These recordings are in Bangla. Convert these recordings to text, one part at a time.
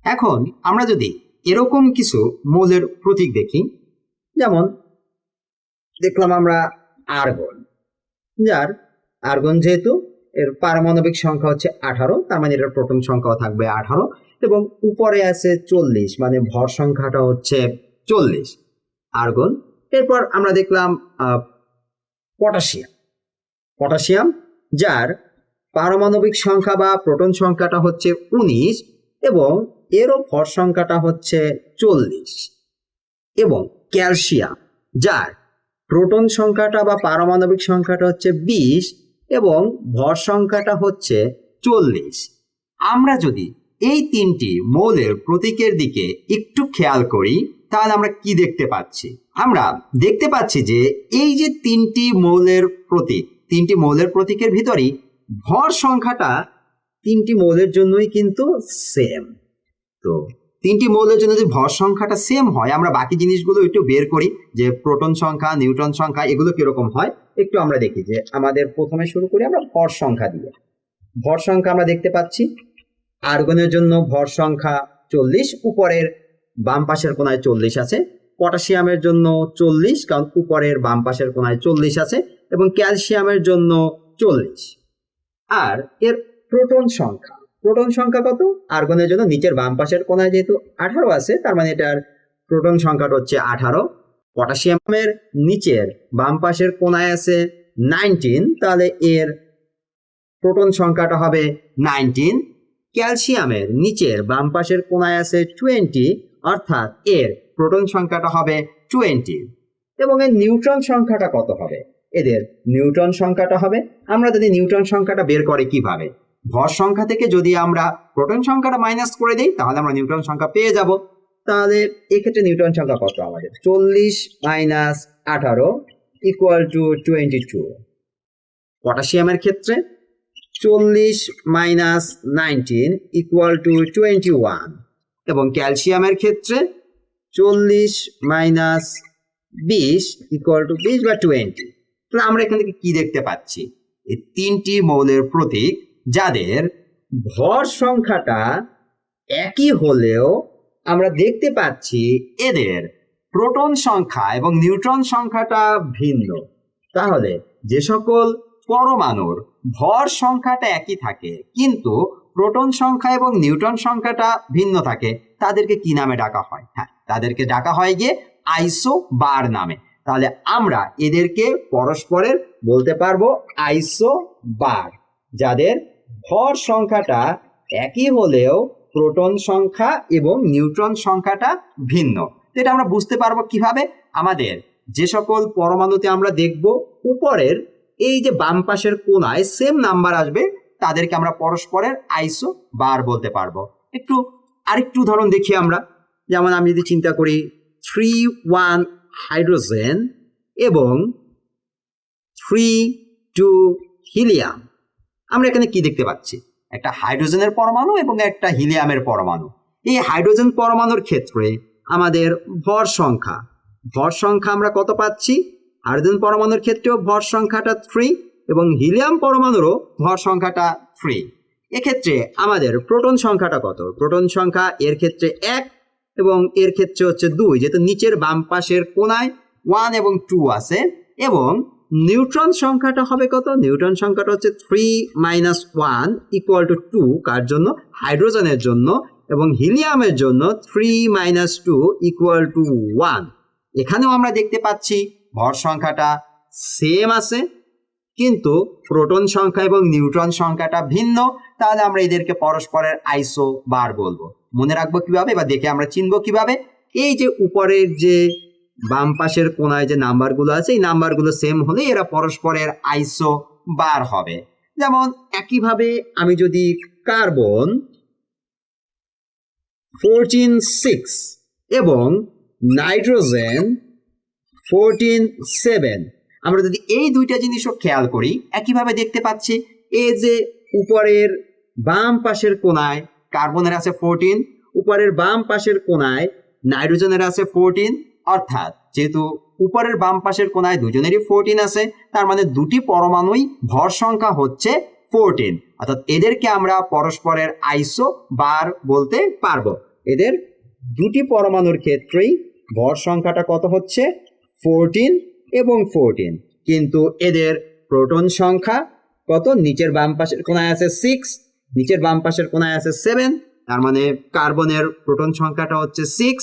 এখন আমরা যদি এরকম কিছু মৌলের প্রতীক দেখি, যেমন দেখলাম আমরা আর্গন, যার আর্গন যেহেতু এর পারমাণবিক সংখ্যা হচ্ছে 18, তার মানে এটার প্রোটন সংখ্যাও থাকবে 18 এবং উপরে আছে 40, মানে ভর সংখ্যাটা হচ্ছে 40 আর্গন। এরপর আমরা দেখলাম পটাশিয়াম, পটাশিয়াম যার পারমাণবিক সংখ্যা বা প্রোটন সংখ্যাটা হচ্ছে 19 এবং এরও ভর সংখ্যাটা হচ্ছে 40। এবং ক্যালসিয়াম যার প্রোটন সংখ্যাটা বা পারমাণবিক সংখ্যাটা হচ্ছে 20 এবং ভর সংখ্যাটা হচ্ছে 40। আমরা যদি এই তিনটি মৌলের প্রতীকের দিকে একটু খেয়াল করি তাহলে আমরা কি দেখতে পাচ্ছি? আমরা দেখতে পাচ্ছি যে এই যে তিনটি মৌলের প্রতীকের ভিতরেই ভর সংখ্যাটা তিনটি মৌলের জন্যই কিন্তু সেম। তো তিনটি মৌলের জন্য যদি ভর সংখ্যাটা সেম হয়, আমরা বাকি জিনিসগুলো একটু বের করি যে প্রোটন সংখ্যা, নিউট্রন সংখ্যা এগুলো কিরকম হয় একটু আমরা দেখি। যে আমাদের প্রথমে শুরু করি আমরা ভর সংখ্যা দিয়ে। ভর সংখ্যা আমরা দেখতে পাচ্ছি আর্গনের জন্য ভর সংখ্যা 40, উপরের বাম পাশের কোণায় 40 আছে। পটাশিয়ামের জন্য 40, কারণ উপরের বাম পাশের কোণায় 40 আছে, এবং ক্যালসিয়ামের জন্য 40। আর এর প্রোটন সংখ্যা কত? আর্গনের জন্য নিচের বাম পাশের কোণায় যেহেতু 18 আছে, তার মানে এটার প্রোটন সংখ্যাটা হচ্ছে 18। পটাশিয়ামের নিচের বাম পাশের কোণায় আছে 19, তাহলে এর প্রোটন সংখ্যাটা হবে 19। ক্যালসিয়ামের নিচের বাম পাশের কোণায় আছে 20, অর্থাৎ এর প্রোটন সংখ্যাটা হবে 20। এবং এর নিউট্রন সংখ্যাটা কত হবে? এদের নিউট্রন সংখ্যাটা হবে, আমরা যদি নিউট্রন সংখ্যাটা বের করে কিভাবে, ভর সংখ্যা থেকে যদি আমরা প্রোটন সংখ্যাটা মাইনাস করে দিই তাহলে আমরা নিউট্রন সংখ্যা পেয়ে যাব। তাহলে এক্ষেত্রে নিউট্রন সংখ্যা কত আমাদের? 40 মাইনাস 18 ইকুয়াল টু 22। পটাশিয়ামের ক্ষেত্রে 40 মাইনাস 19 ইকুয়াল টু 21 এবং ক্যালসিয়ামের ক্ষেত্রে 40 মাইনাস 20 ইকুয়াল টু 20 বা 20। তাহলে আমরা এখান থেকে কি দেখতে পাচ্ছি? এই তিনটি মৌলের প্রতীক যাদের ভর সংখ্যাটা একই হলেও আমরা দেখতে পাচ্ছি এদের প্রোটন সংখ্যা এবং নিউট্রন সংখ্যাটা ভিন্ন। তাহলে যে সকল পরমাণুর ভর সংখ্যাটা একই থাকে কিন্তু প্রোটন সংখ্যা এবং নিউট্রন সংখ্যাটা ভিন্ন থাকে তাদেরকে কি নামে ডাকা হয়? হ্যাঁ, তাদেরকে ডাকা হয় গিয়ে আইসোবার নামে। তাহলে আমরা এদেরকে পরস্পরের বলতে পারবো আইসোবার, যাদের ভর সংখ্যাটা একই হলেও প্রোটন সংখ্যা এবং নিউট্রন সংখ্যাটা ভিন্ন। তো এটা আমরা বুঝতে পারবো কিভাবে? আমাদের যে সকল পরমাণুতে আমরা দেখব উপরের এই যে বাম পাশের কোণায় সেম নাম্বার আসবে তাদেরকে আমরা পরস্পরের আইসোবার বলতে পারবো। আরেকটু উদাহরণ দেখি আমরা। যেমন আমি যদি চিন্তা করি 3,1 হাইড্রোজেন এবং 3,2 হিলিয়াম, আমরা এখানে কি দেখতে পাচ্ছি? একটা হাইড্রোজেনের পরমাণু এবং একটা হিলিয়ামের পরমাণু। এই হাইড্রোজেন পরমাণুর ক্ষেত্রে আমাদের ভর সংখ্যা আমরা কত পাচ্ছি? হাইড্রোজেন পরমাণুর ক্ষেত্রেও ভর সংখ্যাটা 3 এবং হিলিয়াম পরমাণুরও ভর সংখ্যাটা 3। এক্ষেত্রে আমাদের প্রোটন সংখ্যাটা কত? প্রোটন সংখ্যা এর ক্ষেত্রে 1 এবং এর ক্ষেত্রে হচ্ছে 2, যেহেতু নিচের বাম পাশের কোণায় 1 এবং 2 আছে। এবং নিউট্রন সংখ্যাটা হবে কত? নিউট্রন সংখ্যাটা হচ্ছে 3 মাইনাস 1 ইকুয়াল টু 2, কার জন্য? হাইড্রোজেনের জন্য। এবং হিলিয়ামের জন্য 3 মাইনাস 2 ইকুয়াল টু 1। এখানেও আমরা দেখতে পাচ্ছি ভর সংখ্যাটা সেম আছে কিন্তু প্রোটন সংখ্যা এবং নিউট্রন সংখ্যাটা ভিন্ন। তাহলে আমরা এদেরকে পরস্পরের আইসোবার বলবো। মনে রাখবো কিভাবে বা দেখে আমরা চিনবো কিভাবে? এই যে উপরের যে বাম পাশের কোণায় যে নাম্বারগুলো আছে এই নাম্বারগুলো সেম হলে এরা পরস্পরের আইসোবার হবে। যেমন একইভাবে আমি যদি কার্বন 14,6 এবং নাইট্রোজেন 14,7, আমরা যদি এই দুইটা জিনিসও খেয়াল করি একইভাবে দেখতে পাচ্ছি। এই যে উপরের বাম পাশের কোণায় কার্বনের আছে 14, উপরের বাম পাশের কোণায় নাইট্রোজেনের আছে 14, অর্থাৎ যেহেতু উপরের বাম পাশের কোণায় দুজনেরই 14 আছে তার মানে দুটি পরমাণুই ভর সংখ্যা হচ্ছে 14, অর্থাৎ এদেরকে আমরা পরস্পরের আইসোবার বলতে পারবো। এদের দুটি পরমাণুর ক্ষেত্রেই ভর সংখ্যাটা কত হচ্ছে 14 এবং 14, কিন্তু এদের প্রোটন সংখ্যা কত, নিচের বাম পাশের কোণায় আছে 6, নিচের বাম পাশের কোণায় আছে 7, তার মানে কার্বনের প্রোটন সংখ্যাটা হচ্ছে 6,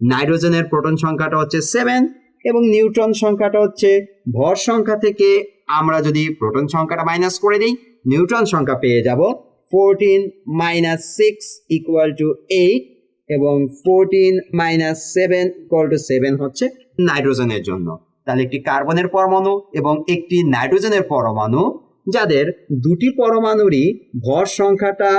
নাইট্রোজেনের প্রোটন সংখ্যাটা হচ্ছে 7 এবং নিউট্রন সংখ্যাটা হচ্ছে ভর সংখ্যা থেকে আমরা যদি প্রোটন সংখ্যাটা মাইনাস করে দিই নিউট্রন সংখ্যা পেয়ে যাব 14 - 6 = 8 এবং 14 - 7 = 7 হচ্ছে নাইট্রোজেনের জন্য। তাহলে একটি কার্বনের পরমাণু এবং একটি নাইট্রোজেনের পরমাণু যাদের দুটি পরমাণুরই ভর সংখ্যাটা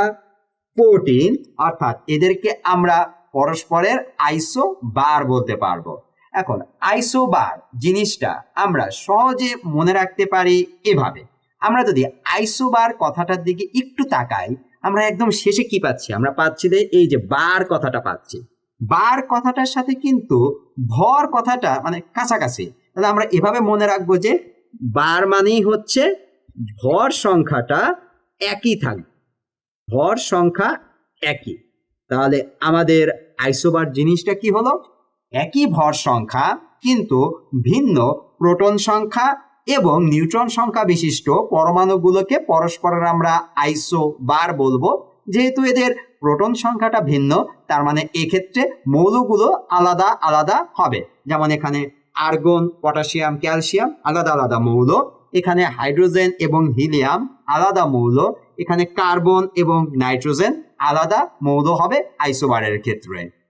14, অর্থাৎ এদেরকে আমরা পরস্পরের আইসো বার বলতে পারবো। এখন আইসো বার জিনিসটা আমরা সহজে মনে রাখতে পারি এভাবে, আমরা যদি আইসো বার কথাটার দিকে একটু তাকাই আমরা একদম শেষে কি পাচ্ছি, আমরা পাচ্ছি যে এই যে বার কথাটা পাচ্ছি, বার কথাটার সাথে কিন্তু ভর কথাটা মানে কাছাকাছি। তাহলে আমরা এভাবে মনে রাখবো যে বার মানেই হচ্ছে ভর সংখ্যাটা একই থাকবে, ভর সংখ্যা একই। তাহলে আমাদের আইসোবার জিনিসটা কি হলো, একই ভর সংখ্যা কিন্তু ভিন্ন প্রোটন সংখ্যা এবং নিউট্রন সংখ্যা বিশিষ্ট পরমাণুগুলোকে পরস্পরের আমরা আইসো বার বলবো। যেহেতু এদের প্রোটন সংখ্যাটা ভিন্ন তার মানে এক্ষেত্রে মৌলগুলো আলাদা আলাদা হবে। যেমন এখানে আর্গন, পটাশিয়াম, ক্যালসিয়াম আলাদা আলাদা মৌল, এখানে হাইড্রোজেন এবং হিলিয়াম আলাদা মৌল, এখানে কার্বন এবং নাইট্রোজেন আলাদা মৌল হবে আইসোবারের ক্ষেত্রে।